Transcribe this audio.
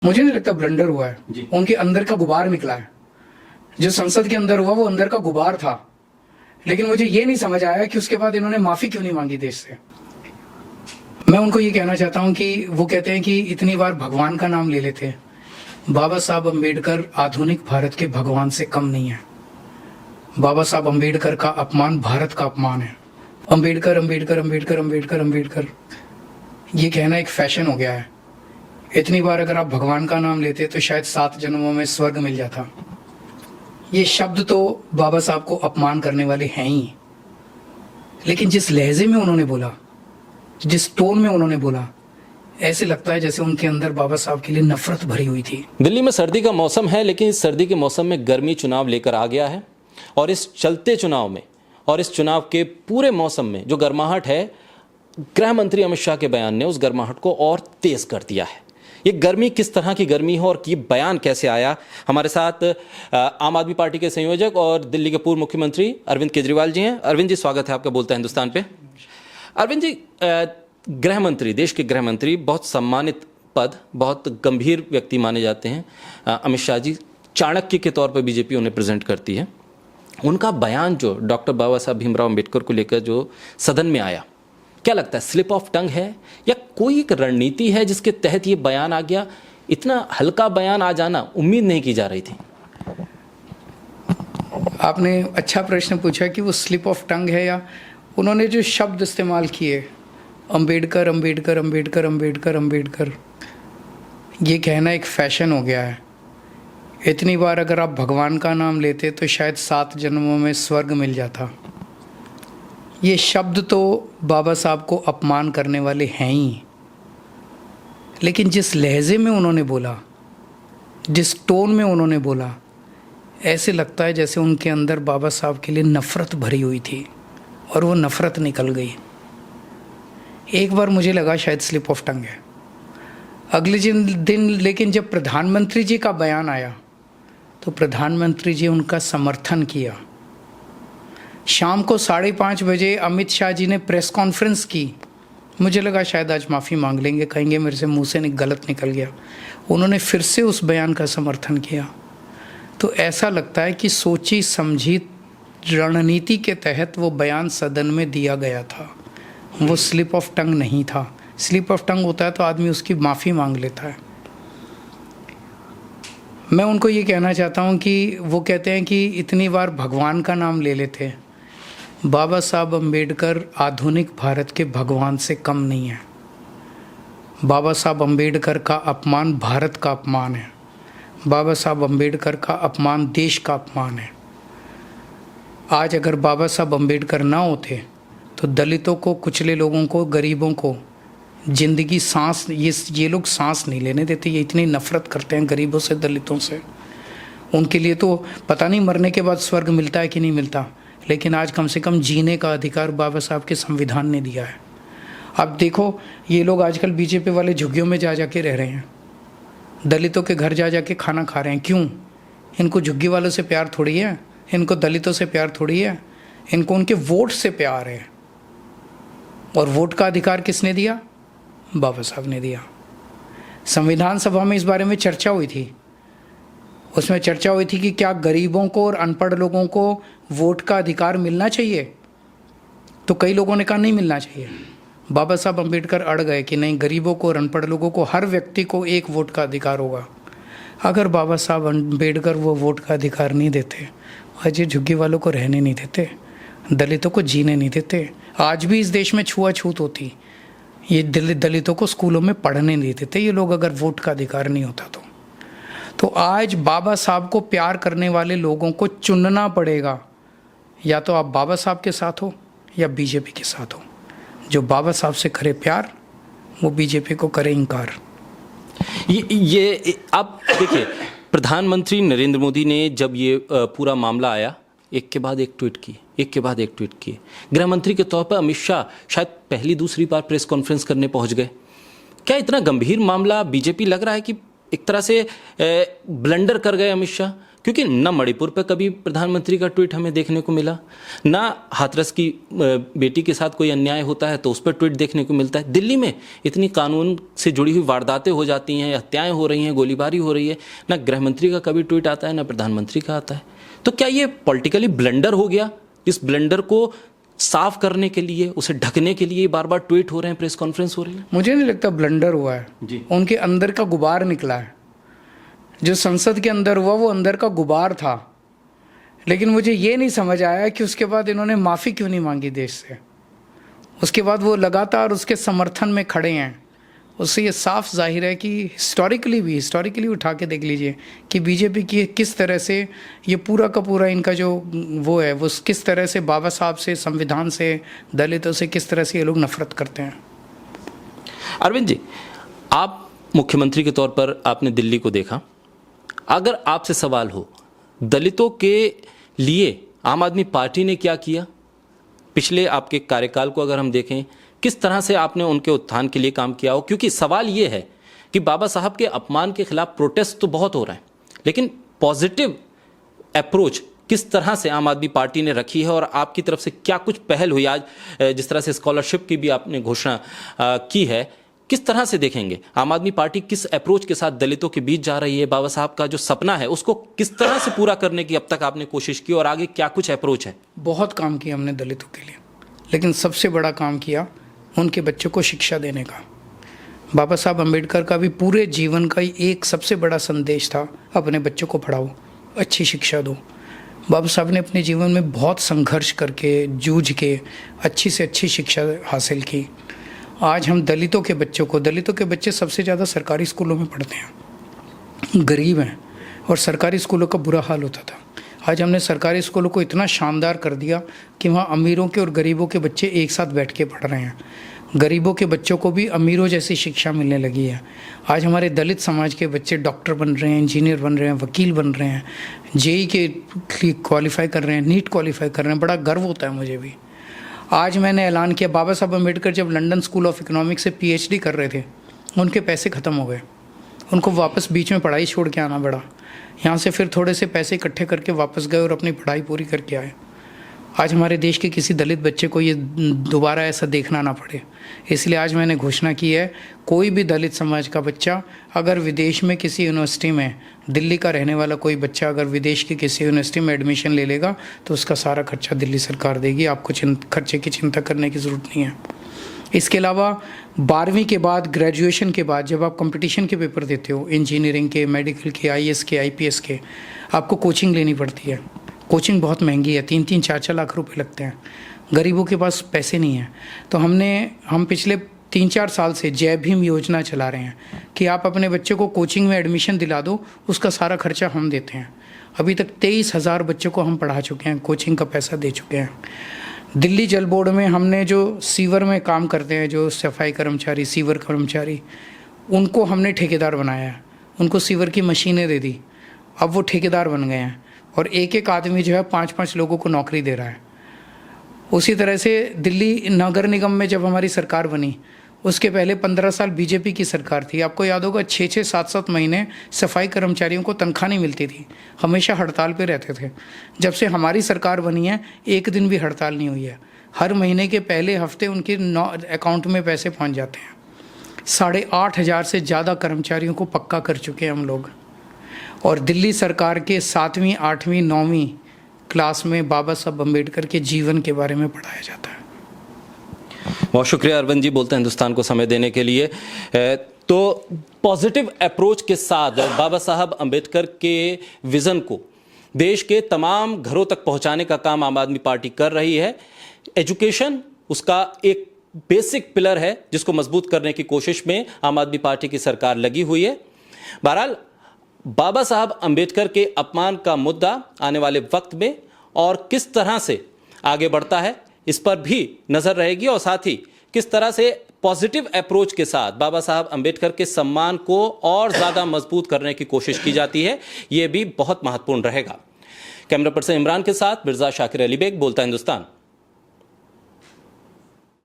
मुझे नहीं लगता ब्लंडर हुआ है, उनके अंदर का गुबार निकला है। जो संसद के अंदर हुआ वो अंदर का गुबार था, लेकिन मुझे ये नहीं समझ आया कि उसके बाद इन्होंने माफी क्यों नहीं मांगी देश से। मैं उनको ये कहना चाहता हूं कि वो कहते हैं कि इतनी बार भगवान का नाम ले लेते हैं। बाबा साहब अम्बेडकर आधुनिक भारत के भगवान से कम नहीं है। बाबा साहब अम्बेडकर का अपमान भारत का अपमान है। अम्बेडकर अम्बेडकर अम्बेडकर अम्बेडकर अम्बेडकर ये कहना एक फैशन हो गया है। इतनी बार अगर आप भगवान का नाम लेते तो शायद 7 जन्मों में स्वर्ग मिल जाता। ये शब्द तो बाबा साहब को अपमान करने वाले हैं ही, लेकिन जिस लहजे में उन्होंने बोला, जिस टोन में उन्होंने बोला, ऐसे लगता है जैसे उनके अंदर बाबा साहब के लिए नफरत भरी हुई थी। दिल्ली में सर्दी का मौसम है, लेकिन इस सर्दी के मौसम में गर्मी चुनाव लेकर आ गया है और इस चलते चुनाव में और इस चुनाव के पूरे मौसम में जो गर्माहट है, गृह मंत्री अमित शाह के बयान ने उस गर्माहट को और तेज कर दिया है। ये गर्मी किस तरह की गर्मी है और ये बयान कैसे आया, हमारे साथ आम आदमी पार्टी के संयोजक और दिल्ली के पूर्व मुख्यमंत्री अरविंद केजरीवाल जी हैं। अरविंद जी, स्वागत है आपका बोलता है हिंदुस्तान पे। अरविंद जी, गृह मंत्री, देश के गृह मंत्री, बहुत सम्मानित पद, बहुत गंभीर व्यक्ति माने जाते हैं अमित शाह जी। चाणक्य के तौर पर बीजेपी उन्हें प्रेजेंट करती है। उनका बयान जो डॉक्टर बाबा साहब भीमराव अम्बेडकर को लेकर जो सदन में आया, क्या लगता है, स्लिप ऑफ टंग है या कोई एक रणनीति है जिसके तहत ये बयान आ गया? इतना हल्का बयान आ जाना उम्मीद नहीं की जा रही थी। आपने अच्छा प्रश्न पूछा कि वो स्लिप ऑफ टंग है या उन्होंने जो शब्द इस्तेमाल किए, अम्बेडकर अम्बेडकर अम्बेडकर अम्बेडकर अम्बेडकर, ये कहना एक फैशन हो गया है। इतनी बार अगर आप भगवान का नाम लेते तो शायद 7 जन्मों में स्वर्ग मिल जाता। ये शब्द तो बाबा साहब को अपमान करने वाले हैं ही, लेकिन जिस लहजे में उन्होंने बोला, जिस टोन में उन्होंने बोला, ऐसे लगता है जैसे उनके अंदर बाबा साहब के लिए नफ़रत भरी हुई थी और वो नफ़रत निकल गई। एक बार मुझे लगा शायद स्लिप ऑफ टंग है। अगले दिन लेकिन जब प्रधानमंत्री जी का बयान आया तो प्रधानमंत्री जी उनका समर्थन किया। शाम को 5:30 बजे अमित शाह जी ने प्रेस कॉन्फ्रेंस की। मुझे लगा शायद आज माफ़ी मांग लेंगे, कहेंगे मेरे से मुंह से गलत निकल गया। उन्होंने फिर से उस बयान का समर्थन किया। तो ऐसा लगता है कि सोची समझी रणनीति के तहत वो बयान सदन में दिया गया था। वो स्लिप ऑफ टंग नहीं था। स्लिप ऑफ टंग होता है तो आदमी उसकी माफ़ी मांग लेता है। मैं उनको ये कहना चाहता हूँ कि वो कहते हैं कि इतनी बार भगवान का नाम ले लेते हैं। बाबा साहब अम्बेडकर आधुनिक भारत के भगवान से कम नहीं है। बाबा साहब अम्बेडकर का अपमान भारत का अपमान है। बाबा साहब अम्बेडकर का अपमान देश का अपमान है। आज अगर बाबा साहब अम्बेडकर ना होते तो दलितों को, कुचले लोगों को, गरीबों को ज़िंदगी सांस, ये लोग सांस नहीं लेने देते। ये इतनी नफ़रत करते हैं गरीबों से, दलितों से। उनके लिए तो पता नहीं मरने के बाद स्वर्ग मिलता है कि नहीं मिलता, लेकिन आज कम से कम जीने का अधिकार बाबा साहब के संविधान ने दिया है। अब देखो, ये लोग आजकल बीजेपी वाले झुग्गियों में जा के रह रहे हैं, दलितों के घर जा के खाना खा रहे हैं। क्यों? इनको झुग्गी वालों से प्यार थोड़ी है, इनको दलितों से प्यार थोड़ी है, इनको उनके वोट से प्यार है। और वोट का अधिकार किसने दिया? बाबा साहब ने दिया। संविधान सभा में इस बारे में चर्चा हुई थी। उसमें चर्चा हुई थी कि क्या गरीबों को और अनपढ़ लोगों को वोट का अधिकार मिलना चाहिए। तो कई लोगों ने कहा नहीं मिलना चाहिए। बाबा साहब अम्बेडकर अड़ गए कि नहीं, गरीबों को और अनपढ़ लोगों को, हर व्यक्ति को एक वोट का अधिकार होगा। अगर बाबा साहब अम्बेडकर वो वोट का अधिकार नहीं देते, आज ये झुग्गी वालों को रहने नहीं देते, दलितों को जीने नहीं देते। आज भी इस देश में छुआछूत होती। ये दलितों को स्कूलों में पढ़ने नहीं देते ये लोग, अगर वोट का अधिकार नहीं होता तो आज बाबा साहब को प्यार करने वाले लोगों को चुनना पड़ेगा। या तो आप बाबा साहब के साथ हो या बीजेपी के साथ हो। जो बाबा साहब से करे प्यार, वो बीजेपी को करे इनकार। ये अब देखिए, प्रधानमंत्री नरेंद्र मोदी ने जब ये पूरा मामला आया, एक के बाद एक ट्वीट की, एक के बाद एक ट्वीट किए। गृह मंत्री के तौर पर अमित शाह शायद पहली दूसरी बार प्रेस कॉन्फ्रेंस करने पहुंच गए। क्या इतना गंभीर मामला बीजेपी लग रहा है कि एक तरह से ब्लंडर कर गए अमित शाह? क्योंकि न मणिपुर पर कभी प्रधानमंत्री का ट्वीट हमें देखने को मिला, ना हाथरस की बेटी के साथ कोई अन्याय होता है तो उस पर ट्वीट देखने को मिलता है। दिल्ली में इतनी कानून से जुड़ी हुई वारदातें हो जाती हैं, हत्याएं हो रही हैं, गोलीबारी हो रही है, ना गृह मंत्री का कभी ट्वीट आता है, ना प्रधानमंत्री का आता है। तो क्या ये पॉलिटिकली ब्लंडर हो गया? इस ब्लंडर को साफ करने के लिए, उसे ढकने के लिए बार बार ट्वीट हो रहे हैं, प्रेस कॉन्फ्रेंस हो रही है? मुझे नहीं लगता ब्लंडर हुआ है जी। उनके अंदर का गुबार निकला है। जो संसद के अंदर हुआ वो अंदर का गुबार था, लेकिन मुझे ये नहीं समझ आया कि उसके बाद इन्होंने माफ़ी क्यों नहीं मांगी देश से। उसके बाद वो लगातार उसके समर्थन में खड़े हैं। उससे ये साफ जाहिर है कि हिस्टोरिकली उठा के देख लीजिए कि बीजेपी की किस तरह से ये पूरा का पूरा इनका जो वो है वो किस तरह से बाबा साहब से, संविधान से, दलितों से किस तरह से ये लोग नफरत करते हैं। अरविंद जी, आप मुख्यमंत्री के तौर पर आपने दिल्ली को देखा, अगर आपसे सवाल हो दलितों के लिए आम आदमी पार्टी ने क्या किया, पिछले आपके कार्यकाल को अगर हम देखें, किस तरह से आपने उनके उत्थान के लिए काम किया हो? क्योंकि सवाल ये है कि बाबा साहब के अपमान के खिलाफ प्रोटेस्ट तो बहुत हो रहे हैं, लेकिन पॉजिटिव अप्रोच किस तरह से आम आदमी पार्टी ने रखी है और आपकी तरफ से क्या कुछ पहल हुई? आज जिस तरह से स्कॉलरशिप की भी आपने घोषणा की है, किस तरह से देखेंगे आम आदमी पार्टी किस अप्रोच के साथ दलितों के बीच जा रही है? बाबा साहब का जो सपना है उसको किस तरह से पूरा करने की अब तक आपने कोशिश की और आगे क्या कुछ अप्रोच है? बहुत काम किया हमने दलितों के लिए, लेकिन सबसे बड़ा काम किया उनके बच्चों को शिक्षा देने का। बाबा साहब अम्बेडकर का भी पूरे जीवन का ही एक सबसे बड़ा संदेश था, अपने बच्चों को पढ़ाओ, अच्छी शिक्षा दो। बाबा साहब ने अपने जीवन में बहुत संघर्ष करके, जूझ के अच्छी से अच्छी शिक्षा हासिल की। आज हम दलितों के बच्चे सबसे ज़्यादा सरकारी स्कूलों में पढ़ते हैं, गरीब हैं, और सरकारी स्कूलों का बुरा हाल होता था। आज हमने सरकारी स्कूलों को इतना शानदार कर दिया कि वहाँ अमीरों के और गरीबों के बच्चे एक साथ बैठ के पढ़ रहे हैं। गरीबों के बच्चों को भी अमीरों जैसी शिक्षा मिलने लगी है। आज हमारे दलित समाज के बच्चे डॉक्टर बन रहे हैं, इंजीनियर बन रहे हैं, वकील बन रहे हैं, जेई के क्वालिफाई कर रहे हैं, नीट क्वालिफाई कर रहे हैं। बड़ा गर्व होता है मुझे भी। आज मैंने ऐलान किया, बाबा साहब अम्बेडकर जब लंदन स्कूल ऑफ इकोनॉमिक्स से पीएचडी कर रहे थे, उनके पैसे ख़त्म हो गए, उनको वापस बीच में पढ़ाई छोड़ के आना पड़ा। यहाँ से फिर थोड़े से पैसे इकट्ठे करके वापस गए और अपनी पढ़ाई पूरी करके आए। आज हमारे देश के किसी दलित बच्चे को ये दोबारा ऐसा देखना ना पड़े, इसलिए आज मैंने घोषणा की है, कोई भी दलित समाज का बच्चा अगर विदेश में किसी यूनिवर्सिटी में, दिल्ली का रहने वाला कोई बच्चा अगर विदेश की किसी यूनिवर्सिटी में एडमिशन ले लेगा तो उसका सारा खर्चा दिल्ली सरकार देगी। आपको खर्चे की चिंता करने की ज़रूरत नहीं है। इसके अलावा 12वीं के बाद, ग्रेजुएशन के बाद जब आप कंपटीशन के पेपर देते हो, इंजीनियरिंग के, मेडिकल के, आईएएस के, आईपीएस के, आपको कोचिंग लेनी पड़ती है। कोचिंग बहुत महंगी है, 3-3, 4-4 लाख रुपए लगते हैं। गरीबों के पास पैसे नहीं हैं, तो हम पिछले 3-4 साल से जय भीम योजना चला रहे हैं कि आप अपने बच्चे को कोचिंग में एडमिशन दिला दो, उसका सारा खर्चा हम देते हैं। अभी तक 23,000 बच्चों को हम पढ़ा चुके हैं, कोचिंग का पैसा दे चुके हैं। दिल्ली जल बोर्ड में हमने जो सीवर में काम करते हैं, जो सफाई कर्मचारी, सीवर कर्मचारी, उनको हमने ठेकेदार बनाया है। उनको सीवर की मशीनें दे दी, अब वो ठेकेदार बन गए हैं और एक एक आदमी जो है 5-5 लोगों को नौकरी दे रहा है। उसी तरह से दिल्ली नगर निगम में जब हमारी सरकार बनी, उसके पहले 15 साल बीजेपी की सरकार थी। आपको याद होगा 6-6, 7-7 महीने सफाई कर्मचारियों को तनख्वाह नहीं मिलती थी, हमेशा हड़ताल पे रहते थे। जब से हमारी सरकार बनी है, एक दिन भी हड़ताल नहीं हुई है। हर महीने के पहले हफ्ते उनके अकाउंट में पैसे पहुंच जाते हैं। 8,500 से ज़्यादा कर्मचारियों को पक्का कर चुके हैं हम लोग। और दिल्ली सरकार के 7वीं, 8वीं, 9वीं क्लास में बाबा साहब अम्बेडकर के जीवन के बारे में पढ़ाया जाता है। बहुत शुक्रिया अरविंद जी, बोलते हैं हिंदुस्तान को समय देने के लिए। तो पॉजिटिव अप्रोच के साथ बाबा साहब अम्बेडकर के विज़न को देश के तमाम घरों तक पहुंचाने का काम आम आदमी पार्टी कर रही है। एजुकेशन उसका एक बेसिक पिलर है जिसको मजबूत करने की कोशिश में आम आदमी पार्टी की सरकार लगी हुई है। बहरहाल बाबा साहब अम्बेडकर के अपमान का मुद्दा आने वाले वक्त में और किस तरह से आगे बढ़ता है, इस पर भी नजर रहेगी और साथ ही किस तरह से पॉजिटिव अप्रोच के साथ बाबा साहब अम्बेडकर के सम्मान को और ज्यादा मजबूत करने की कोशिश की जाती है, यह भी बहुत महत्वपूर्ण रहेगा। कैमरा पर्सन इमरान के साथ मिर्जा शाकिर अली बेग, बोलता हिंदुस्तान।